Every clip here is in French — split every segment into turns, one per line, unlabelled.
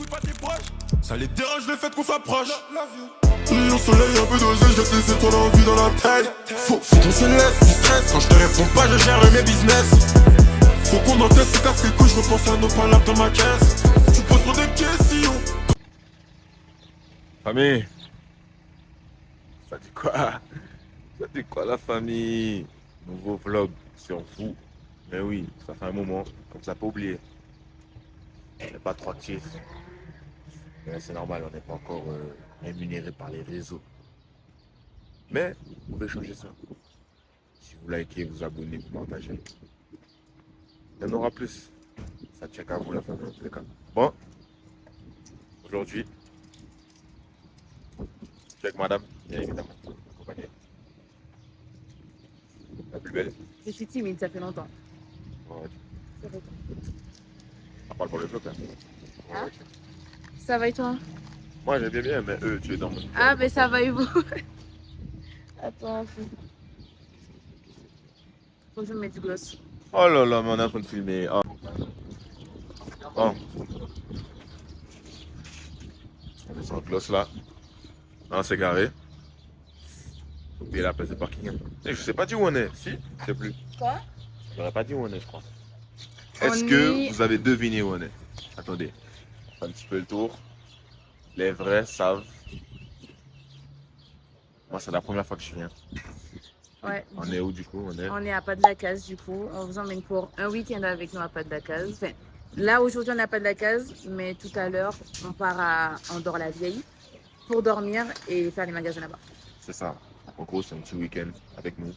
t'écoutes pas tes proches. Ça les dérange le fait qu'on s'approche. Rayon soleil, un peu d'oseille, jette des étoiles en vie dans la tête. Faut ton céleste, du stress. Quand je te réponds pas, je gère mes business. Faut qu'on encaisse ces casques les couilles, je repense à nos palabres dans ma caisse. Tu poses trop des questions.
Famille, ça dit quoi? Ça dit quoi la famille? Nouveau vlog sur vous. Mais oui, ça fait un moment, comme ça pas oublier. On n'est pas trop actifs. Mais c'est normal, on n'est pas encore rémunéré par les réseaux. Mais vous pouvez changer ça. Si vous likez, vous abonnez, vous partagez. Il y en aura plus. Ça check à vous la famille en tous les cas. Bon, aujourd'hui, check madame, bien évidemment, accompagnée. La plus belle.
Je suis timide, ça fait longtemps.
Ouais,
Ça fait longtemps.
on parle pour le bloc. Hein.
Hein?
Ouais,
Ça va et toi?
moi j'aime bien, mais eux, tu es dans mon.
Ah, mais ça va et vous? Attends, faut que je me mette du gloss.
Oh là là, mais on est en train de filmer. Oh. Oh. On est sur le gloss là. Non, c'est carré. Faut payer la place de parking. Hein. Et je sais pas dit où on est. Si, je sais plus.
Quoi?
Je n'aurais pas dit où on est, je crois.
On
Est-ce que
est-
vous avez deviné où on est? Attendez. On fait un petit peu le tour. Les vrais savent. Moi, c'est la première fois que je viens.
Ouais.
On est où du coup?
On est à Pas de la Case du coup. On vous emmène pour un week-end avec nous à Pas de la Case. Enfin, là aujourd'hui on n'a pas de la Case, mais tout à l'heure on part à Andorre-la-Vieille pour dormir et faire les magasins là-bas.
C'est ça. En gros, c'est un petit week-end avec nous.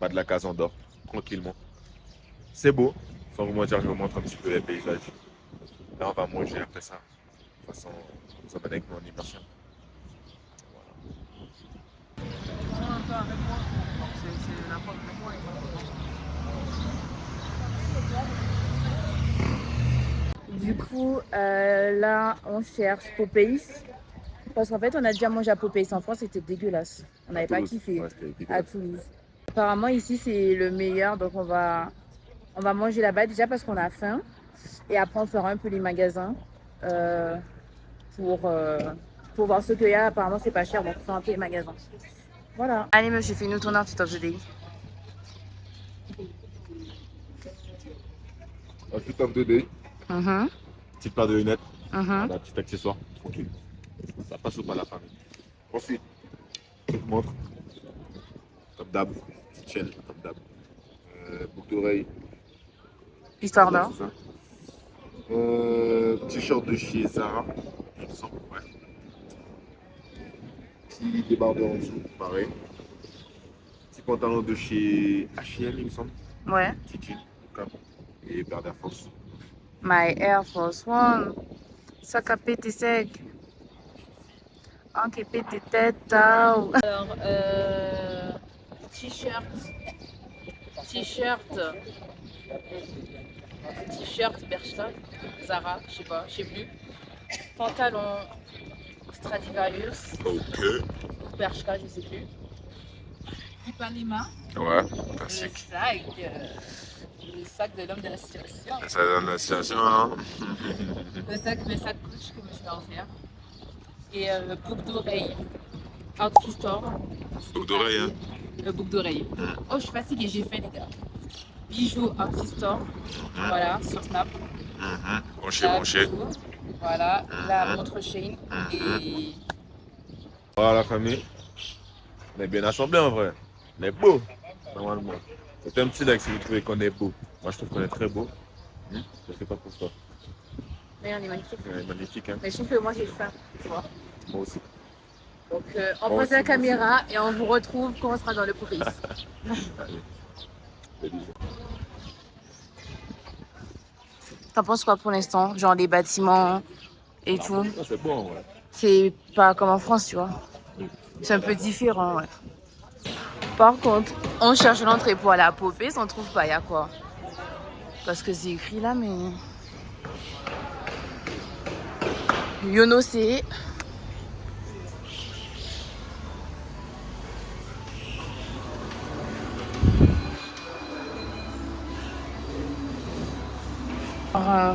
Pas de la case en dehors, tranquillement. C'est beau. Sans vous mentir, je vous montre un petit peu les paysages. Là, on va manger après ça. De toute façon, vous emmène avec nous en immersion.
Du coup, là, on cherche Popeyes. Parce qu'en fait, on a déjà mangé à Popeyes en France, c'était dégueulasse. On n'avait pas
Toulouse.
kiffé.
Ouais, c'était
À
dégueulasse.
Toulouse. Apparemment, ici, c'est le meilleur. Donc, on va manger là-bas déjà parce qu'on a faim. Et après, on fera un peu les magasins pour voir ce qu'il y a. Apparemment, c'est pas cher. Donc, on fera un peu les magasins. Voilà. Allez, monsieur, fais-nous tourner un petit top de day.
Un petit offre de dé, petite paire de lunettes, un petit accessoire, tranquille. Ça passe ou pas la famille. Ensuite, je vous montre. Comme d'hab, petite chaîne, comme d'hab. Boucle d'oreille.
Histoire
Voilà,
d'or.
c'est ça. T-shirt de chez Zara, il me semble, ouais. Petit débardeur en dessous, pareil. Petit pantalon de chez H&M, il me semble.
Ouais.
Petit jean, comme. Et paire d'Air Force.
My Air Force One. Ça qu'a pété sec. Ok, pété tête. Alors, t-shirt. T-shirt Bershka. Zara, je sais plus. Pantalon Stradivarius.
Ok.
Bershka, je sais plus. Ipanema.
Ouais,
Le
classique.
sac. Le sac de l'homme de la situation.
Ça donne la situation, hein.
Le sac Gucci que je me suis offert. Et boucle d'oreille. Outfit Store.
Boucle d'oreille, hein.
Boucle d'oreille. Oh, je suis fatiguée, j'ai faim, les gars. Bijoux Outfit Store. Voilà, sur Snap.
Branché,
La
branché.
bijou. Voilà, la montre Shein. Et
Voilà la famille. On est bien assemblés en vrai. On est beau, normalement. C'est un petit like si vous trouvez qu'on est beau. Moi je trouve qu'on est très beau. Je sais pas pourquoi.
mais on est magnifique.
On est magnifique, hein.
Mais je trouve que moi j'ai faim, tu vois.
Moi aussi.
Donc on
Moi
pose
aussi,
la
moi
caméra et on vous retrouve quand on sera dans le Popeyes.
Allez. Des bisous.
T'en penses quoi pour l'instant? Genre les bâtiments et tout.
Ah, c'est bon, ouais.
C'est pas comme en France, tu vois. C'est un peu différent, ouais. Par contre, on cherche l'entrée pour aller à Popeyes, on trouve pas, y a quoi? Parce que c'est écrit là, mais... Yono, c'est...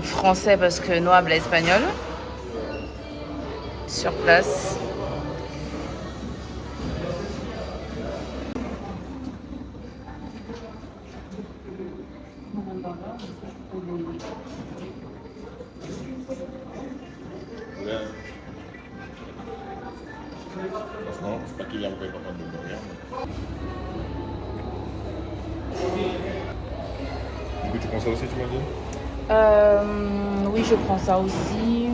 Français parce que nous habla espagnol. sur place.
Franchement, c'est pas qu'il y a un peu pas de rien. Du coup, tu prends ça aussi, tu m'as dit?
Oui, je prends ça aussi.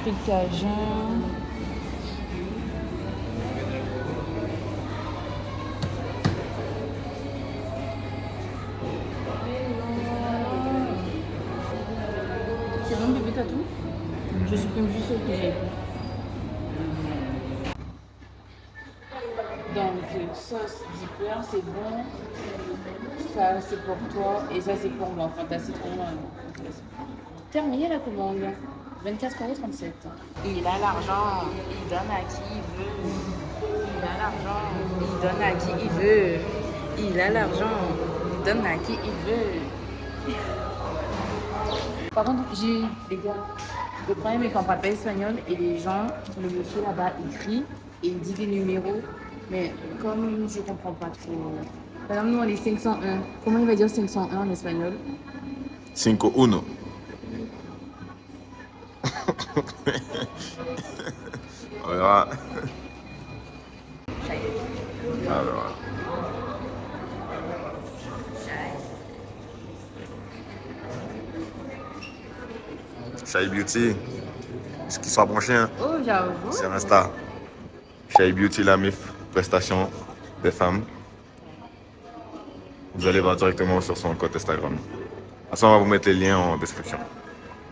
Frites cajun. C'est bon, bébé, t'as tout? Je supprime juste ce que j'ai pris. Donc, sauce dipper, c'est bon. Ça, c'est pour toi. Et ça, c'est pour moi. Enfin, t'as citron. Terminé la commande. 24,37 €. Il a l'argent. Il donne à qui il veut. Il a l'argent. Il donne à qui il veut. Il a l'argent. Il donne à qui il veut. Par contre, les gars, le problème est qu'on parle pas espagnol et les gens, le monsieur là-bas, il crie et il dit des numéros. Mais comme je comprends pas trop. Par exemple, nous, on est 501. Comment il va dire 501 en espagnol?
5-1. On verra. Alors. Shy Beauty. Ce qui soit branché, hein.
Oh, j'avoue.
Sur Insta. Shy Beauty, la MIF, prestation des femmes. Vous allez voir directement sur son compte Instagram. De toute façon, on va vous mettre les liens en description.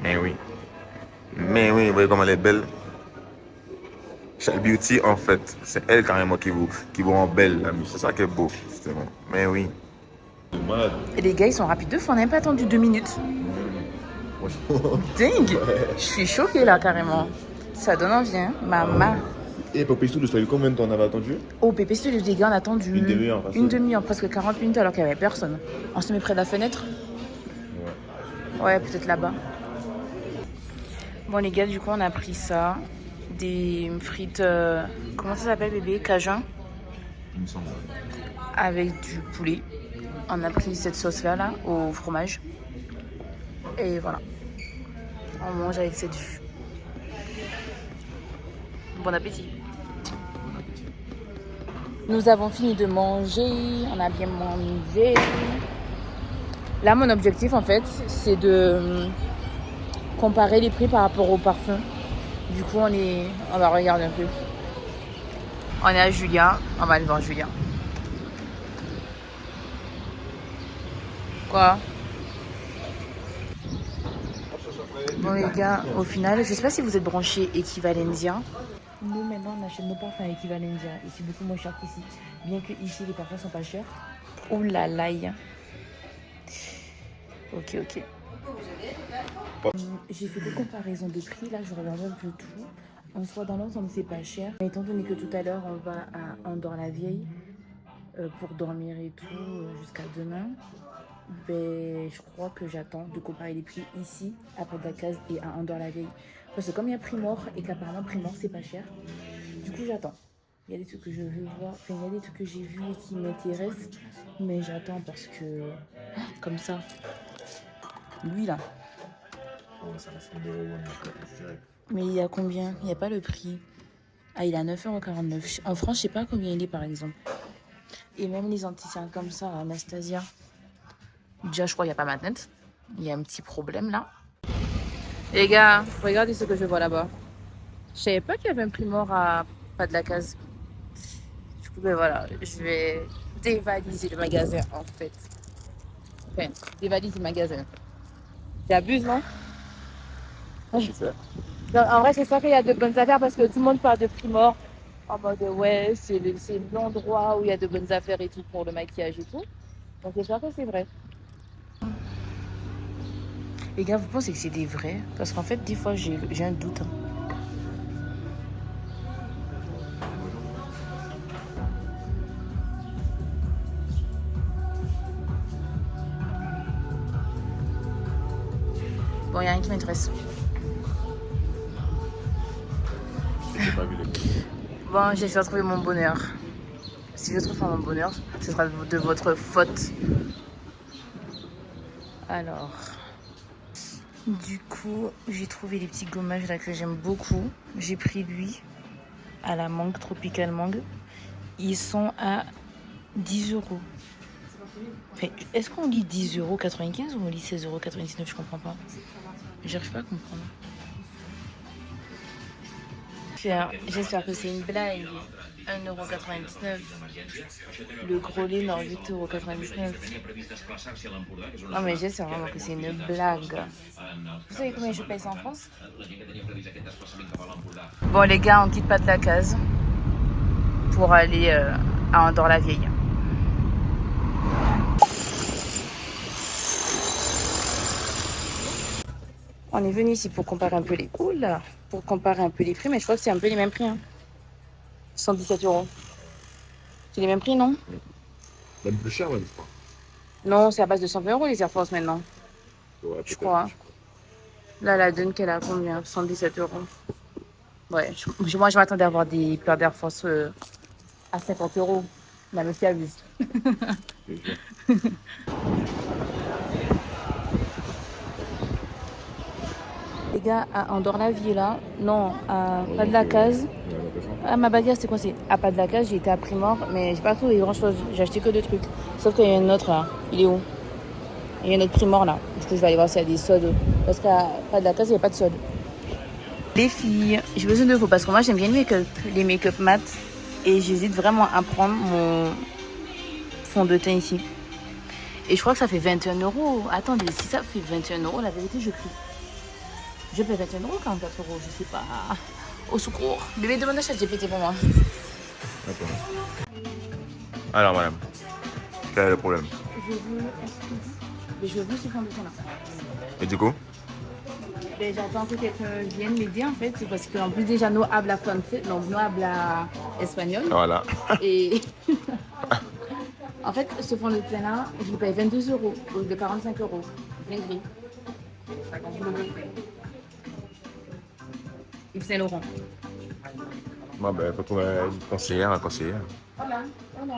Mais oui. Mais oui, vous voyez comment elle est belle. Shy Beauty, en fait, c'est elle carrément qui vous rend belle, la MIF. C'est ça qui est beau, justement. Mais oui.
Et les gars, ils sont rapides de fou. On n'a même pas attendu 2 minutes. Dingue. Je suis choquée là, carrément. Ça donne envie, hein. Maman.
Et pour Pépé Soul, combien de temps on avait attendu?
Oh, Pépé Soul, les gars, on a attendu
Une demi-heure, facile.
une demi-heure, presque 40 minutes alors qu'il n'y avait personne. On se met près de la fenêtre. Ouais, peut-être là-bas. Bon, les gars, du coup, on a pris ça. Des frites. Comment ça s'appelle, bébé? Cajun.
Il me semble.
Avec du poulet. On a pris cette sauce-là, là, au fromage. Et voilà. On mange avec cette vue. Bon appétit. Nous avons fini de manger. On a bien mangé. Là, mon objectif, en fait, c'est de comparer les prix par rapport au parfum. Du coup, on va regarder un peu. On est à Julia. On va aller voir Julia. Quoi? Bon les gars, au final, je sais pas si vous êtes branchés Equivalensia. Nous maintenant on achète nos parfums à Equivalensia et c'est beaucoup moins cher qu'ici. Bien que ici les parfums sont pas chers. Ouh là là. Ok. J'ai fait des comparaisons de prix, là je regarde un peu tout. En soi dans l'ensemble c'est pas cher. Mais étant donné que tout à l'heure on va à Andorre-la-Vieille pour dormir et tout jusqu'à demain. Ben, je crois que j'attends de comparer les prix ici, à Port-de-la-Case et à Andorre-la-Vieille. Parce que comme il y a Primor et qu'apparemment Primor c'est pas cher, du coup j'attends. Il y a des trucs que je veux voir, enfin il y a des trucs que j'ai vus et qui m'intéressent, mais j'attends parce que, comme ça, lui là. Mais il y a combien? Il n'y a pas le prix. Ah, il est à 9,49 €. En France, je sais pas combien il est par exemple. Et même les anti-seins comme ça, Anastasia. Déjà, je crois qu'il n'y a pas ma tête. Il y a un petit problème là. Les gars, regardez ce que je vois là-bas. Je savais pas qu'il y avait un Primor à Pas-de-la-Case. Du coup, ben voilà, je vais dévaliser le magasin en fait. Enfin, dévaliser le magasin. J'abuse, non? Non, en vrai, c'est ça qu'il y a de bonnes affaires parce que tout le monde parle de Primor. En mode, ouais, c'est l'endroit où il y a de bonnes affaires et tout pour le maquillage et tout. Donc, j'espère que c'est vrai. Les gars, vous pensez que c'est des vrais? Parce qu'en fait, des fois, j'ai un doute. Bon, il n'y a rien qui m'intéresse.
J'ai pas vu les gars.
Bon, j'espère trouver mon bonheur. Si je trouve pas mon bonheur, ce sera de votre faute. Alors, du coup, j'ai trouvé les petits gommages là que j'aime beaucoup. J'ai pris lui à la mangue, tropical mangue. Ils sont à 10 euros. Enfin, est-ce qu'on lit 10,95 € ou on lit 16,99 €? Je comprends pas. J'arrive pas à comprendre. J'espère que c'est une blague. 1,99 €. Le gros lait, non, 8,99 €. Non, mais j'espère vraiment que c'est une blague. Vous savez combien je paye ça en France? Bon, les gars, on quitte pas de la case pour aller à Andorre-la-Vieille. On est venu ici pour comparer un peu les pour comparer un peu les prix, mais je crois que c'est un peu les mêmes prix. Hein. 117 €. C'est les mêmes prix, non?
Même plus cher, même, je crois.
Non, c'est à base de 120 € les Air Force maintenant.
Ouais,
Je crois. Là, la Dunk, elle a combien? 117 €. Ouais, moi, je m'attendais à avoir des paires d'Air Force à 50 €. La meuf abuse. Les gars, à Andorre-la-Vieille, là, non, à Pas de la Case. Ah, ma bagarre, c'est quoi? C'est à Pas de la Case, j'ai été à Primor, mais j'ai pas trouvé grand-chose. J'ai acheté que 2 trucs. Sauf qu'il y a un autre, là. Il est où? Il y a un autre Primor, là. Du coup, je vais aller voir s'il y a des sods. Parce qu'à Pas de la Case, il n'y a pas de sods. Les filles, j'ai besoin de vous parce que moi, j'aime bien les make-up mat. Et j'hésite vraiment à prendre mon fond de teint ici. Et je crois que ça fait 21 €. Attendez, si ça fait 21 €, la vérité, je crie. Je paie 21 €, 44 €, je sais pas. Au secours. Bébé, demande à ChatGPT pour moi.
Attends. Alors, madame, quel est le problème?
Je veux ce fond de teint-là.
Et du coup?
Ben, j'attends que quelqu'un vienne m'aider en fait. C'est parce qu'en plus, déjà, no habla français, non, no habla espagnol.
Voilà.
Et en fait, ce fond de teint-là, je le paye 22 € au lieu de 45 €. Bien gris. Yves Saint Laurent.
Bon, ben, il faut trouver une conseillère, un conseiller.
Hola, hola.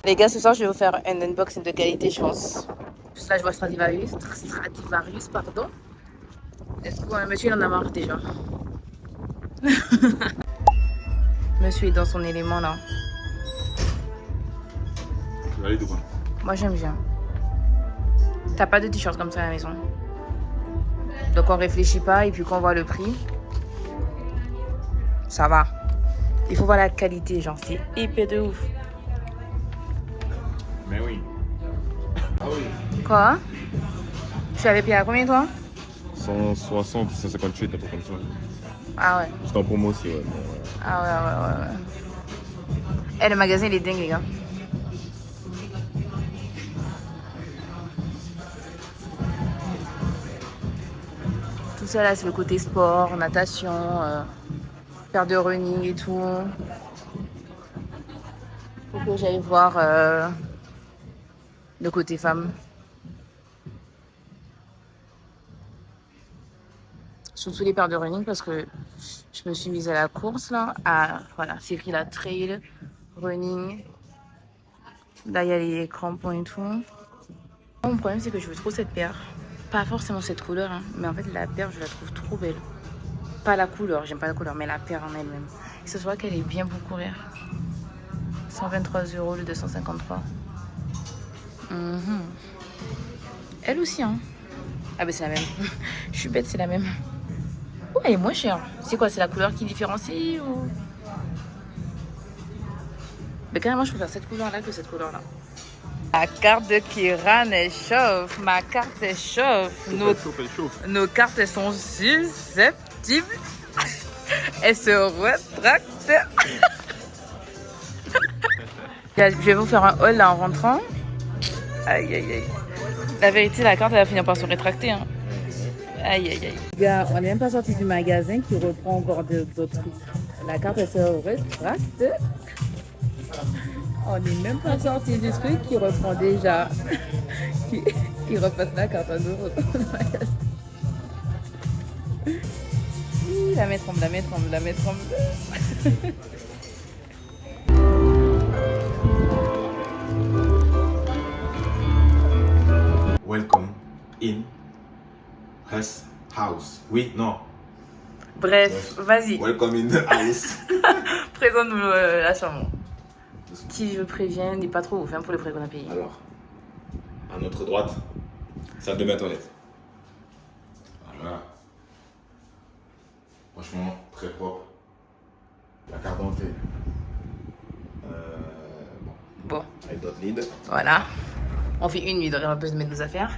Les gars, ce soir, je vais vous faire un unboxing de qualité, je pense. Juste là, je vois Stradivarius, pardon. Est-ce que monsieur, il en a marre déjà? Monsieur est dans son élément, là.
Tu vas aller de quoi?
Moi, j'aime bien. T'as pas de t-shirt comme ça à la maison. Donc, on réfléchit pas et puis quand on voit le prix, ça va. Il faut voir la qualité, genre, c'est épais de ouf.
Mais oui. Ah oui.
Quoi? Tu avais payé à combien, toi?
160, 158, un peu comme ça.
Ah ouais.
C'est en promo aussi, ouais.
Ah ouais. Eh, le magasin, il est dingue, les gars. Tout ça, là, c'est le côté sport, natation, paire de running et tout. Faut que j'aille voir le côté femme. Surtout les paires de running parce que je me suis mise à la course là. Voilà, c'est écrit la trail, running. Là, il y a les crampons et tout. Mon problème, c'est que je veux trop cette paire. Pas forcément cette couleur, hein, mais en fait, la paire, je la trouve trop belle. Pas la couleur, j'aime pas la couleur, mais la paire en elle-même. Et ce soit qu'elle est bien pour courir. 123 € le 253. Elle aussi, hein. Ah, ben c'est la même. Je suis bête, c'est la même. Ouais, elle est moins chère. C'est quoi, c'est la couleur qui différencie ou... Mais carrément, je préfère cette couleur-là que cette couleur-là. Ma carte de Kiran, elle chauffe. Ma carte, elle chauffe. Nos cartes, elles sont susceptibles. Elles se rétractent. Je vais vous faire un haul là en rentrant. Aïe, aïe, aïe. La vérité, la carte, elle va finir par se rétracter. Hein. Aïe, aïe, aïe. Gars, on n'est même pas sorti du magasin qui reprend encore d'autres trucs. La carte, elle se rétracte. On n'est même pas sorti du truc qui reprend déjà. qui repasse la carte en euros dans le magasin. La main tremble, la main tremble, la main tremble.
Welcome in his house. Oui, non.
Bref, vas-y.
Welcome in the house.
Présente-nous la chambre. Qui, je préviens, n'est pas trop ouf hein, pour les frais qu'on a payés.
Alors, à notre droite, salle de bain toilette. Voilà. Franchement, très propre. La carte d'entrée.
Bon,
Avec d'autres leads.
voilà. On fait une nuit, donc on va se mettre nos affaires.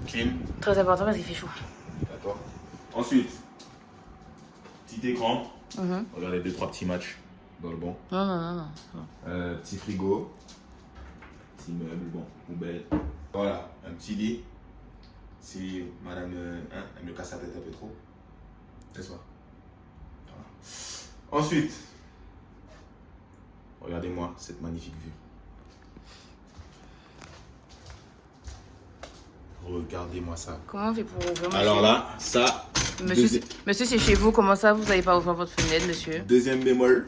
Clim.
Très important parce qu'il fait chaud.
D'accord. Ensuite, petit écran. Regardez 2-3 petits matchs dans le bon.
Non.
Petit frigo. Petit meuble, bon, poubelle. Voilà, un petit lit. Si madame elle me casse la tête un peu trop. C'est ça. Voilà. Ensuite, regardez-moi cette magnifique vue. Regardez-moi ça.
Comment on fait pour ouvrir?
Alors là, ça.
Monsieur, monsieur c'est chez vous, comment ça vous n'avez pas ouvert votre fenêtre, monsieur?
Deuxième bémol.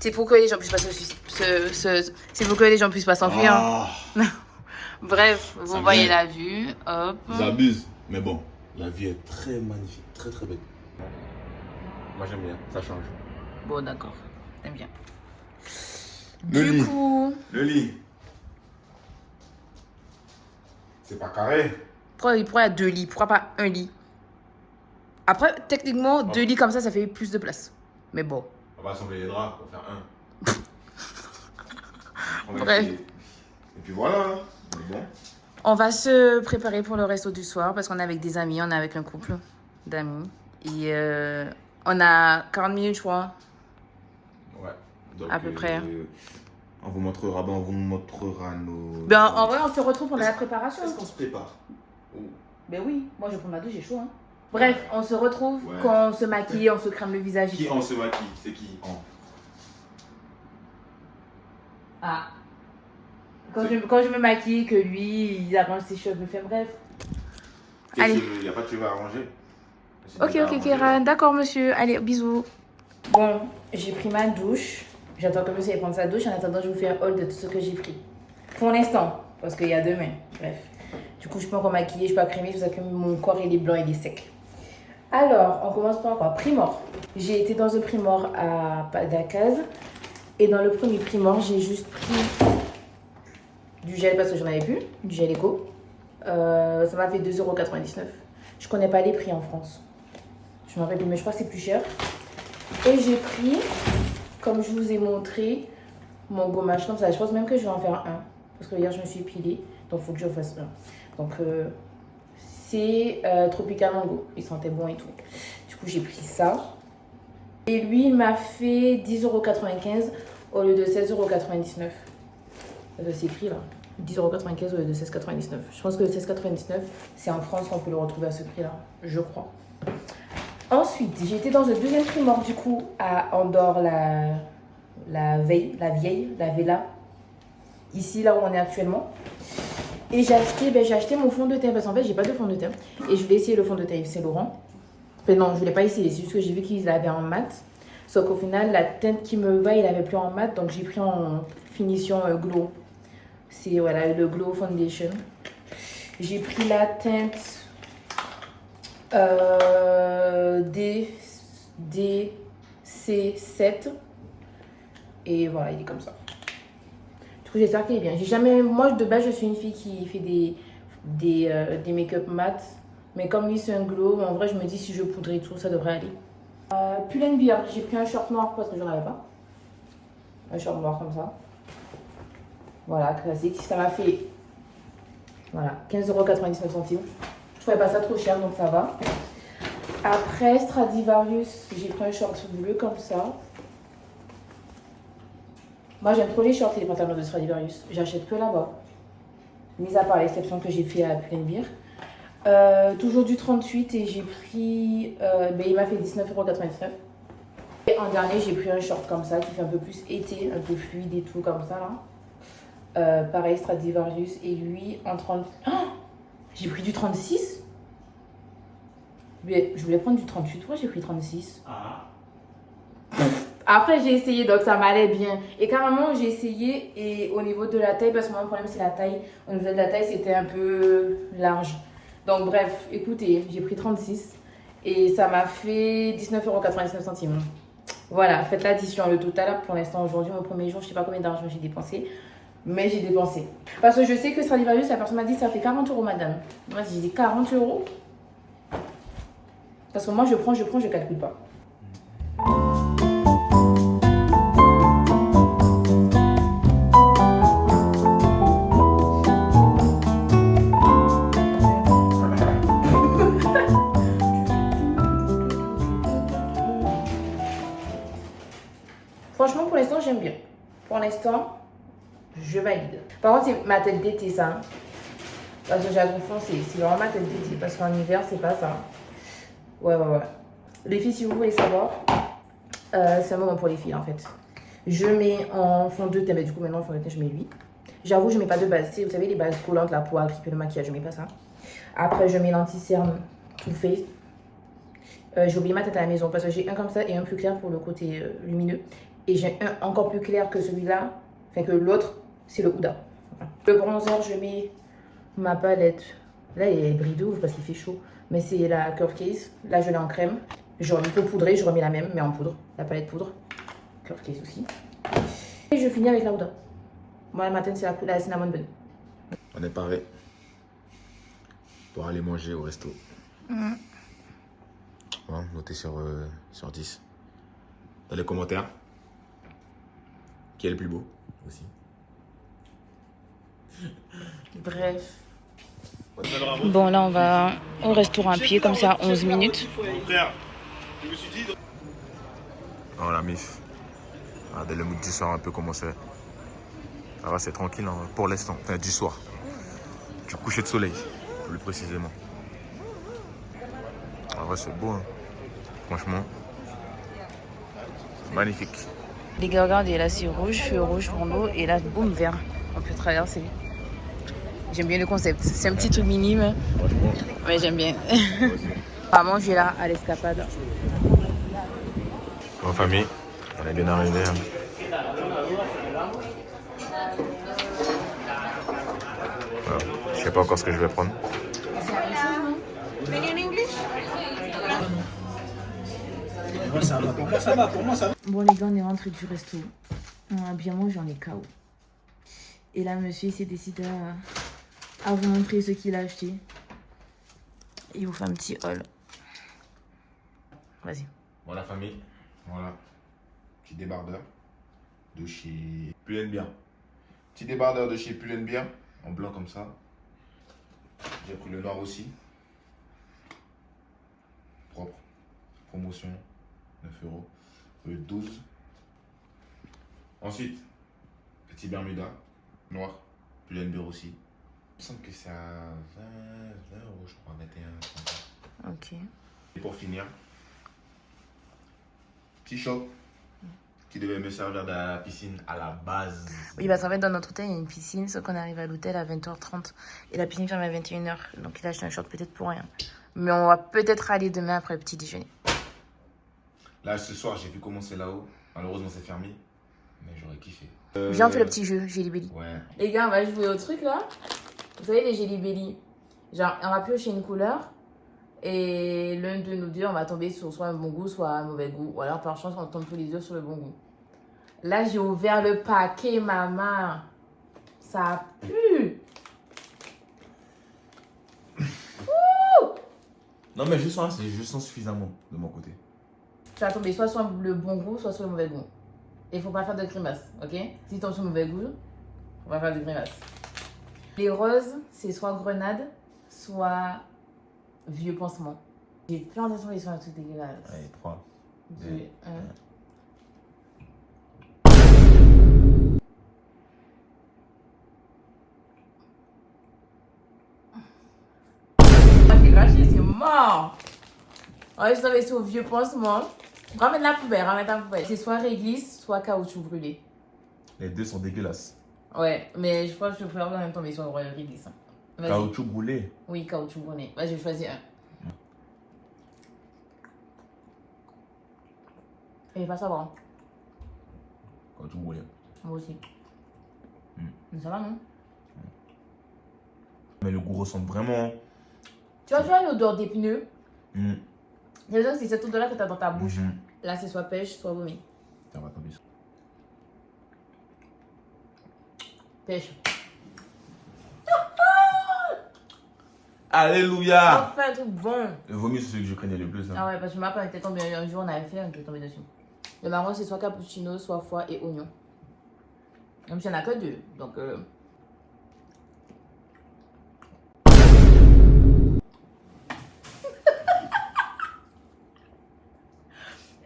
C'est pour que les gens puissent pas c'est pour que les gens puissent pas s'enfuir.
Ah,
Bref, vous
ça
voyez
vient.
la vue, hop.
j'abuse. Mais bon, la vue est très magnifique, très très belle. Moi j'aime bien, ça change.
Bon, d'accord, j'aime bien.
Le
Du
lit.
coup,
Le lit. C'est pas carré.
pourquoi il y a 2 lits? Pourquoi pas un lit? Après, techniquement, 2 lits comme ça fait plus de place. Mais bon.
On va assembler les draps pour faire un. On va
Bref.
essayer. Et puis voilà. Hein. Mais bon.
On va se préparer pour le resto du soir parce qu'on est avec des amis, on est avec un couple d'amis. Et on a 40 minutes, je crois.
Ouais. Donc,
À peu près.
On vous montrera nos.
Ben, en vrai, on se retrouve pour la préparation.
Est-ce qu'on se prépare?
Ben oui, moi je prends ma douche, j'ai chaud. Hein. Bref, on se retrouve
Ouais.
quand on se maquille, on se crème le visage.
Qui on se maquille? C'est qui on?
Ah. Quand je me maquille, que lui, il arrange ses cheveux, fait bref. Allez.
Il n'y a pas de cheveux à arranger.
Ok, Kéran, d'accord, monsieur. Allez, bisous. Bon, j'ai pris ma douche. J'attends que monsieur aille prendre sa douche. En attendant, je vous fais un haul de tout ce que j'ai pris. Pour l'instant, parce qu'il y a demain. Bref. Du coup, je peux encore maquiller, je peux pas crémer, c'est pour ça que mon corps il est blanc, il est sec. Alors, on commence par quoi? Primor. J'ai été dans un Primor à Dacaz. Et dans le premier Primor, j'ai juste pris du gel parce que j'en avais plus, du gel éco. Ça m'a fait 2,99 €. Je connais pas les prix en France. Je m'en rappelle plus, mais je crois que c'est plus cher. Et j'ai pris, comme je vous ai montré, mon gommage comme ça. Je pense même que je vais en faire un. Parce que hier, je me suis épilée. Donc, il faut que je fasse un. Donc, c'est Tropical Mango. Il sentait bon et tout. Du coup, j'ai pris ça. Et lui, il m'a fait 10,95 € au lieu de 16,99 €. C'est écrit là. 10,95 € au lieu de 16,99 €. Je pense que le 16,99 €, c'est en France qu'on peut le retrouver à ce prix-là. Je crois. Ensuite, j'ai été dans un deuxième Primor du coup à Andorre la Vella. Ici, là où on est actuellement. Et j'ai acheté mon fond de teint parce qu'en fait, j'ai pas de fond de teint. Et je voulais essayer le fond de teint Yves Saint Laurent. Enfin, non, je voulais pas essayer. C'est juste que j'ai vu qu'ils l'avaient en mat. Sauf qu'au final, la teinte qui me va, il avait plus en mat. Donc, j'ai pris en finition glow. C'est voilà, le Glow Foundation. J'ai pris la teinte DC7. Et voilà, il est comme ça. Du coup, j'espère qu'il est bien. J'ai jamais... Moi, de base, je suis une fille qui fait des make-up mat. Mais comme lui, c'est un glow, en vrai, je me dis si je poudre et tout, ça devrait aller. Pull & Bear, j'ai pris un short noir parce que j'en avais pas. Un short noir comme ça. Voilà, classique. Ça m'a fait voilà, 15,99 €. Je trouvais pas ça trop cher, donc ça va. Après, Stradivarius, j'ai pris un short bleu comme ça. Moi, j'aime trop les shorts et les pantalons de Stradivarius. J'achète que là-bas. mis à part l'exception que j'ai fait à Pull&Bear. Toujours du 38 et j'ai pris, il m'a fait 19,99 €. Et en dernier, j'ai pris un short comme ça qui fait un peu plus été, un peu fluide et tout comme ça là. Pareil, Stradivarius et lui en 30. Oh, j'ai pris du 36. Mais je voulais prendre du 38, moi j'ai pris 36. Après j'ai essayé donc ça m'allait bien. Et carrément j'ai essayé et au niveau de la taille, parce que mon problème c'est la taille. Au niveau de la taille c'était un peu large. Donc bref, écoutez, j'ai pris 36 et ça m'a fait 19,99 €. Voilà, faites l'addition, le total pour l'instant aujourd'hui, mon premier jour, je sais pas combien d'argent j'ai dépensé. Mais j'ai dépensé. Parce que je sais que Stradivarius, la personne m'a dit ça fait 40 € madame. Moi j'ai dit 40 €. Parce que moi je prends, je calcule pas. Franchement, pour l'instant, j'aime bien. Pour l'instant, je valide. Par contre, c'est ma tête d'été, ça. Hein. Parce que j'ai la foncé. C'est vraiment ma tête d'été. Parce qu'en hiver, c'est pas ça. Ouais. Les filles, si vous voulez savoir, c'est un moment pour les filles, en fait. Je mets en fond de teint. Mais du coup, maintenant, en fond de teint, je mets lui. J'avoue, je mets pas de base. Vous savez, les bases collantes, là, pour agripper le maquillage, je mets pas ça. Après, je mets l'anti-cerne Too Faced. J'ai oublié ma tête à la maison parce que j'ai un comme ça et un plus clair pour le côté lumineux. Et j'ai un encore plus clair que celui-là, enfin que l'autre, c'est le Huda. Le bronzer, je mets ma palette. Là, il est bris de ouf parce qu'il fait chaud. Mais c'est la Curve Case. Là, je l'ai en crème. Je remets pour poudrer, je remets la même, mais en poudre. La palette poudre. Curve Case aussi. Et je finis avec la Huda. Moi, le matin, c'est la Cinnamon Bun.
On est paré pour aller manger au resto. Bon, notez sur 10. Dans les commentaires, qui est le plus beau aussi.
Bref. Bon, là, on va au restaurant à pied, comme ça, 11 minutes.
Oh la mif. Regardez le mood du soir un peu comment c'est. Ça va, c'est tranquille hein, pour l'instant. Enfin, du soir. Du coucher de soleil, plus précisément. Ah ouais, c'est beau, hein. Franchement. Magnifique.
Les gars, regardez, là, c'est rouge, feu rouge pour nous, et là, boum, vert. On peut traverser. J'aime bien le concept. C'est un petit truc minime, mais j'aime bien. On va manger là, à l'escapade.
En famille, on est bien arrivé. Hein. Alors, je sais pas encore ce que je vais prendre.
Bon les gars, on est rentré du resto. On a bien mangé, on est KO. Et là, monsieur s'est décidé à vous montrer ce qu'il a acheté. Il vous fait un petit haul. Vas-y.
Bon la famille, voilà. Petit débardeur de chez Pull&Bear. Petit débardeur de chez Pull&Bear, en blanc comme ça. J'ai pris le noir aussi. Propre. Promotion, 9 €. Le 12. Ensuite, petit Bermuda, noir, Pull&Bear aussi. Il me semble que c'est à 20 €, je crois, 21.
Ok.
Et pour finir, petit shop qui devait me servir de la piscine à la base.
Oui, parce qu'en fait, dans notre hôtel, il y a une piscine, sauf qu'on arrive à l'hôtel à 20h30 et la piscine ferme à 21h. Donc, il a acheté un short peut-être pour rien. Mais on va peut-être aller demain après le petit déjeuner.
Là, ce soir, j'ai vu comment c'est là-haut. Malheureusement, c'est fermé. Mais j'aurais kiffé.
Viens, on fait le petit jeu, Jelly Belly.
Ouais.
Les gars, on va jouer au truc là. Vous savez, les Jelly Belly. Genre, on va piocher une couleur. Et l'un de nous deux, on va tomber sur soit un bon goût, soit un mauvais goût. Ou alors, par chance, on tombe tous les deux sur le bon goût. Là, j'ai ouvert le paquet, maman. Ça pue.
Non, mais je sens suffisamment de mon côté.
Tu vas tomber soit sur le bon goût, soit sur le mauvais goût. Et il faut pas faire de grimace, ok? Si tu tombes sur le mauvais goût, faut pas faire de grimace. Les roses, c'est soit grenade, soit vieux pansement. J'ai plein d'impressions qu'ils sont un truc dégueulasse.
Allez, 3, 2,
1. cracher, c'est mort. Ouais, je savais, c'est au vieux pansement. Ramène la poubelle. C'est soit réglisse, soit caoutchouc brûlé.
Les deux sont dégueulasses.
Ouais, mais je pense que je préfère quand même tomber sur le réglisse. Hein.
Caoutchouc brûlé.
Oui, caoutchouc brûlé. Vas-y, je choisis un. Et pas savoir.
Caoutchouc brûlé.
Moi aussi. Mais ça va, non?
Mais le goût ressemble vraiment.
Tu vois l'odeur des pneus? C'est cette odeur-là que tu as dans ta bouche. Là, c'est soit pêche, soit vomi.
Ça va tomber.
Pêche.
Alléluia!
Enfin, un truc bon.
Le vomi, c'est celui que je craignais le plus. Hein.
Ah ouais, parce que ma part était tombée un jour, on avait fait un peu tomber dessus. Le marron, c'est soit cappuccino, soit foie et oignon. Même s'il n'y en a que deux. Donc,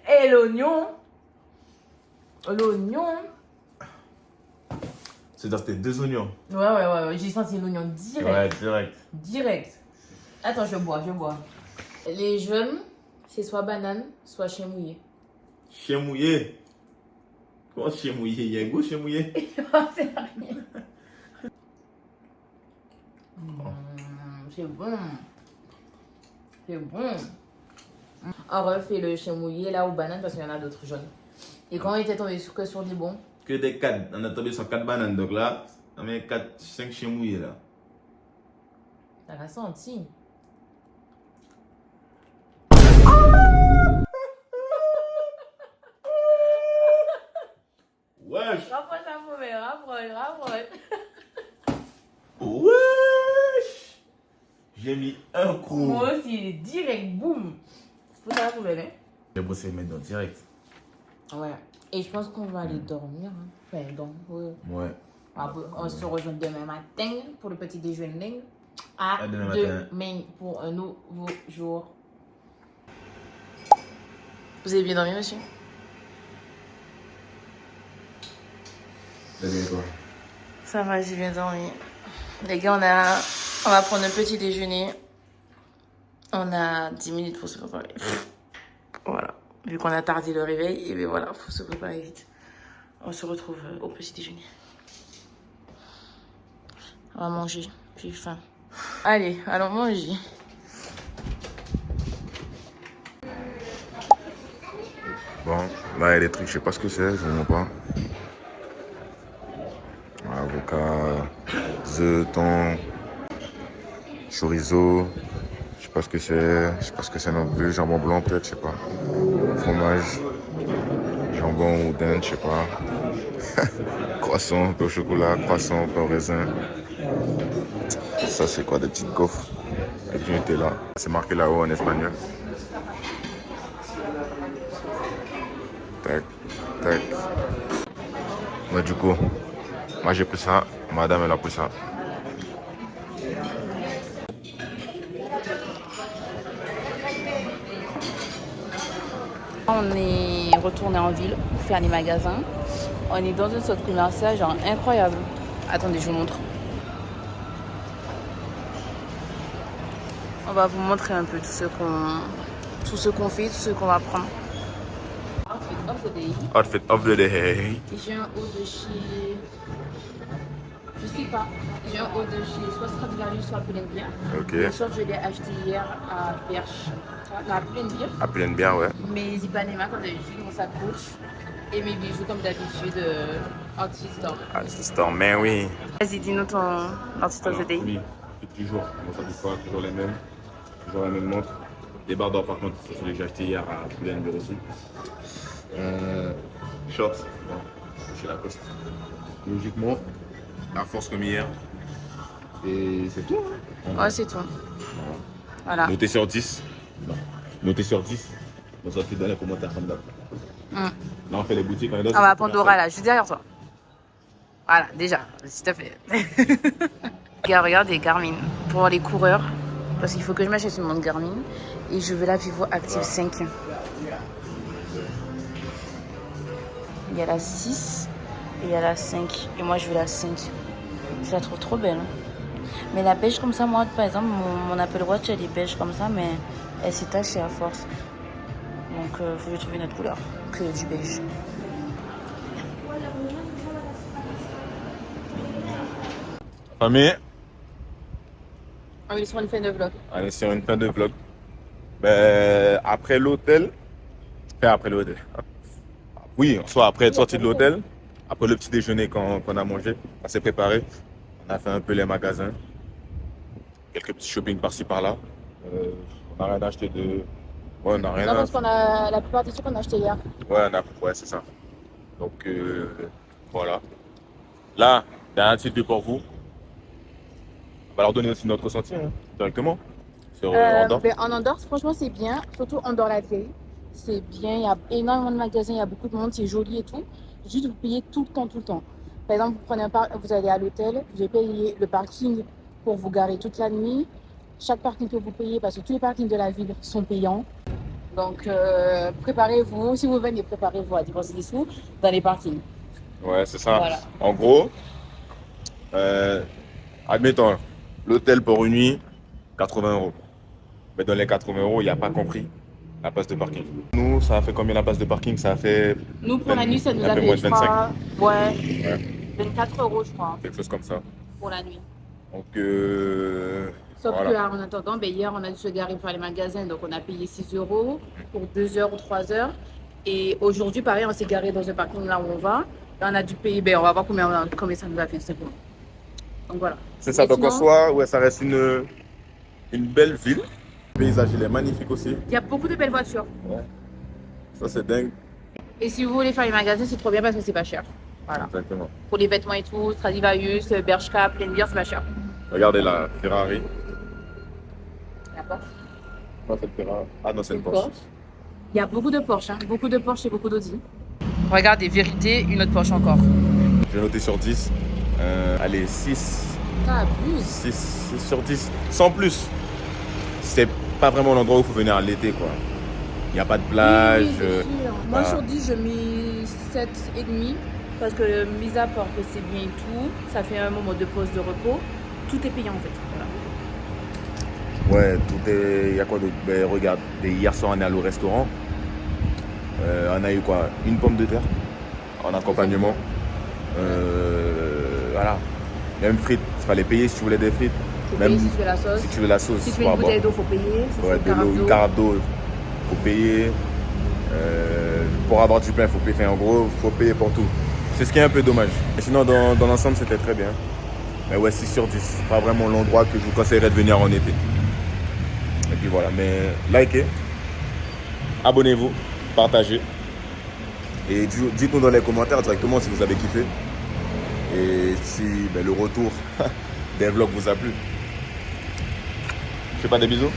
et l'oignon.
C'est-à-dire que c'était 2 oignons.
Ouais. J'ai senti l'oignon direct.
Ouais, direct.
Attends, je bois. Les jaunes, c'est soit banane, soit chien mouillé.
Chien mouillé? Comment chien mouillé? Il y a un goût chien mouillé?
C'est rien. C'est bon. On refait le chien mouillé là aux bananes parce qu'il y en a d'autres jaunes. Et quand on était tombé que sur des bons.
Que des 4. On a tombé sur 4 bananes. Donc là, on met 5 chiens mouillés là.
T'as la senti.
Wesh!
Rapproche la poubelle, rapproche.
Wesh! J'ai mis un coup.
Moi aussi, direct, boum. Faut la poubelle, hein?
J'ai brossé les mains dans direct.
Ouais. Et je pense qu'on va aller dormir. Hein. Enfin, donc,
Ouais.
On se rejoint demain matin pour le petit déjeuner. À demain pour un nouveau jour. Vous avez bien dormi, monsieur?
T'as bien quoi?
Ça va, j'ai bien dormi. Les gars, on va prendre un petit déjeuner. On a 10 minutes pour se préparer. Voilà. Vu qu'on a tardé le réveil, et bien voilà, faut se préparer vite. On se retrouve au petit déjeuner. On va manger, j'ai faim. Allez, allons manger.
Bon, là il y a des trucs, je sais pas ce que c'est, je ne sais pas. Avocat, œufs, thon, chorizo, je sais pas ce que c'est non plus, jambon blanc peut-être, je sais pas. Fromage, jambon ou dinde, je sais pas. Croissant, pain au chocolat, croissant, pain au raisin. Ça c'est quoi, des petites gaufres avec du Nutella. C'est marqué là-haut en espagnol. Tac, tac. Ouais, du coup, moi j'ai pris ça, madame elle a pris ça.
On est retourné en ville pour faire les magasins. On est dans une centre commercial genre incroyable. Attendez, je vous montre. On va vous montrer un peu tout ce qu'on fait, tout ce qu'on va prendre. Outfit of the day.
Outfit of the day.
J'ai un haut de chez... Je sais pas. J'ai un haut de chez soit Stradivarius, soit Pull&Bear.
Ok.
Le short, je l'ai acheté hier à Perche. Non, à Pull&Bear.
À Pull&Bear, ouais.
Mes Ipanema, comme d'habitude, mon sac coach. Et mes bijoux, comme d'habitude, Artist Store.
Artist Store, mais oui.
Vas-y, dis-nous ton Artist of the day.
Oui, depuis toujours. Moi, ça dit pas, toujours les mêmes. Toujours la même montre. Les barres d'or, par contre, c'est celui que j'ai acheté hier à Pull&Bear aussi. Short, bon, chez Lacoste. Logiquement, la force comme hier. Et c'est tout. Hein.
Ouais, c'est tout. Voilà.
Noté sur 10. Non. Noté sur 10. On s'en fait dans les commentaires comme d'hab. Là, on fait les boutiques. On
va à Pandora, là, juste derrière toi. Voilà, déjà, s'il te plaît. Regardez, Garmin. Pour les coureurs, parce qu'il faut que je m'achète une montre Garmin. Et je veux la Vivo Active 5. Il y a la 6 et il y a la 5. Et moi, je veux la 5. Je la trouve trop belle. Hein.
Mais la beige comme ça, moi, par exemple, mon Apple Watch, elle est beige comme ça, mais elle s'est tachée à force. Donc, faut que je trouve une autre couleur que du beige.
Famille,
On est sur une fin de vlog.
on est sur une fin de vlog. Ben, après l'hôtel, enfin après l'hôtel. Oui, soit après être sorti de l'hôtel, après le petit déjeuner qu'on a mangé, on s'est préparé. On a fait un peu les magasins, quelques petits shopping par-ci par-là. On n'a rien acheté de. Ouais, on n'a rien
Non, parce qu'on a la plupart des trucs qu'on a acheté hier.
Ouais, c'est ça. Donc voilà. Là, dernière petite vue pour vous. On va leur donner aussi notre ressenti directement sur Andorre.
En Andorre, franchement, c'est bien. Surtout Andorre la vieille. C'est bien. Il y a énormément de magasins, il y a beaucoup de monde, c'est joli et tout. Juste, vous payez tout le temps, tout le temps. Par exemple, vous allez à l'hôtel, vous payez le parking pour vous garer toute la nuit. Chaque parking que vous payez, parce que tous les parkings de la ville sont payants. Donc, préparez-vous. Si vous venez, préparez-vous à dépenser des sous dans les parkings.
Ouais, c'est ça.
Voilà.
En gros, admettons, l'hôtel pour une nuit, 80 €. Mais dans les 80 €, il n'y a pas compris la place de parking. Nous, ça a fait combien la place de parking? Ça a fait
Nous, pour la nuit, ça nous
un
a
peu
fait,
moins de
je
25.
crois, ouais,
Ouais,
24 €, je crois,
quelque chose comme ça.
pour la nuit.
Donc,
Sauf
voilà.
qu'en attendant, hier, on a dû se garer pour les magasins, donc on a payé 6 € pour 2 heures ou 3 heures. Et aujourd'hui, pareil, on s'est garé dans un parking là où on va. Et on a dû payer, on va voir combien ça nous a fait, simplement. Donc voilà.
C'est ça,
Et
donc en
sinon,
soi, ouais, ça reste une belle ville. Le paysage, il est magnifique aussi.
il y a beaucoup de belles voitures.
Ouais. Ça, c'est dingue.
Et si vous voulez faire les magasins, c'est trop bien parce que c'est pas cher. Voilà.
Exactement.
Pour les vêtements et tout, Stradivarius, Bershka, Plaisir, c'est pas cher.
Regardez la Ferrari.
D'accord.
Non, c'est une Ferrari. Ah non, c'est une Porsche.
Il y a beaucoup de Porsche, beaucoup de Porsche et beaucoup d'Audi. Regardez, vérité, une autre Porsche encore.
J'ai noté sur 10. Allez, 6.
T'abuses.
6 sur 10. Sans plus. C'est pas vraiment l'endroit où il faut venir à l'été, quoi. Il n'y a pas de plage.
Oui, c'est sûr. Moi,
bah.
sur 10, je mets 7,5 parce que, mis à part que c'est bien et tout, ça fait un moment de pause de repos. Tout est payant en fait. Voilà.
Ouais, tout est. Il y a quoi d'autre? Ben, regarde, hier soir, on est allé au restaurant. On a eu quoi? Une pomme de terre en accompagnement. Voilà. Même frites, il fallait payer si tu voulais des frites.
Faut
Même
payer si tu veux la sauce.
si tu veux la sauce.
Si tu veux une bouteille d'eau, faut payer. Si
Ouais,
tu veux
une carafe d'eau, faut payer. Pour avoir du pain, faut payer. Enfin, en gros, faut payer pour tout. C'est ce qui est un peu dommage. Et sinon, dans l'ensemble, c'était très bien. Mais ouais, 6 sur 10. C'est pas vraiment l'endroit que je vous conseillerais de venir en été. Et puis voilà. Mais likez, abonnez-vous, partagez. Et dites-nous dans les commentaires directement si vous avez kiffé. Et si le retour des vlogs vous a plu. Je fais pas des bisous.